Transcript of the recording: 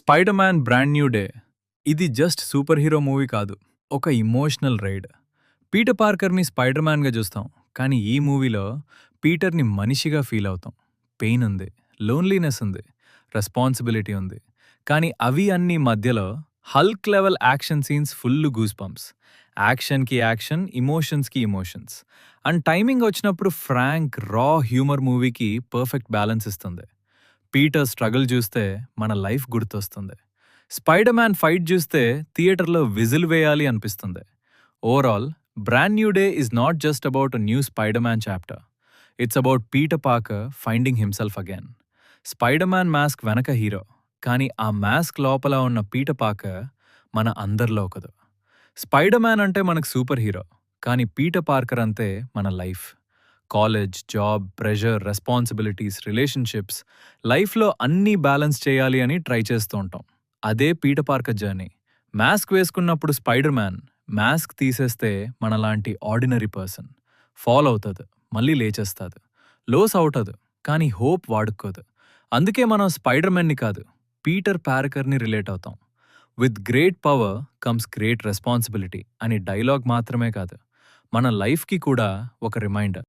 Spider man brand new day. ఇది just super hero movie కాదు. ఒక ఇమోషనల్ రైడ్. పీటర్ పార్కర్‌ని స్పైడర్ మ్యాన్‌గా చూస్తాం. కానీ ఈ మూవీలో పీటర్‌ని మనిషిగా ఫీల్ అవుతాం. పెయిన్ ఉంది, లోన్లీనెస్ ఉంది, రెస్పాన్సిబిలిటీ ఉంది. కానీ అవి అన్నీ మధ్యలో Hulk level action scenes full goose bumps. యాక్షన్‌కి యాక్షన్, ఎమోషన్స్‌కి ఎమోషన్స్. అండ్ టైమింగ్ వచ్చినప్పుడు ఫ్రాంక్, రా హ్యూమర్ మూవీకి పర్ఫెక్ట్ బ్యాలెన్స్ ఇస్తుంది. పీటర్ స్ట్రగుల్ చూస్తే మన లైఫ్ గుర్తొస్తుంది. స్పైడర్ మ్యాన్ ఫైట్ చూస్తే థియేటర్లో విజిల్ వేయాలి అనిపిస్తుంది. Overall, brand new day is not just about a new spider man chapter. It's about Peter Parker finding himself again. Spider man mask వెనక hero, కానీ ఆ మాస్క్ లోపల ఉన్న పీటర్ పార్కర్ మన అందరిలో ఒకదు. స్పైడర్ మ్యాన్ అంటే మనకు సూపర్ హీరో, కానీ పీటర్ పార్కర్ అంతే మన life. College, job, pressure, responsibilities, relationships, లైఫ్లో అన్నీ బ్యాలెన్స్ చేయాలి అని ట్రై చేస్తూ ఉంటాం. అదే పీటర్ పార్కర్ జర్నీ. మాస్క్ వేసుకున్నప్పుడు స్పైడర్ మ్యాన్, మాస్క్ తీసేస్తే మనలాంటి ఆర్డినరీ పర్సన్. ఫాల్ అవుతుంది, మళ్ళీ లేచేస్తుంది, లోస్ అవుతుంది, కానీ హోప్ వాడుకోదు. అందుకే మనం స్పైడర్ మ్యాన్ని కాదు, పీటర్ పార్కర్ని రిలేట్ అవుతాం. With great power comes great responsibility అని డైలాగ్ మాత్రమే కాదు, మన లైఫ్కి కూడా ఒక రిమైండర్.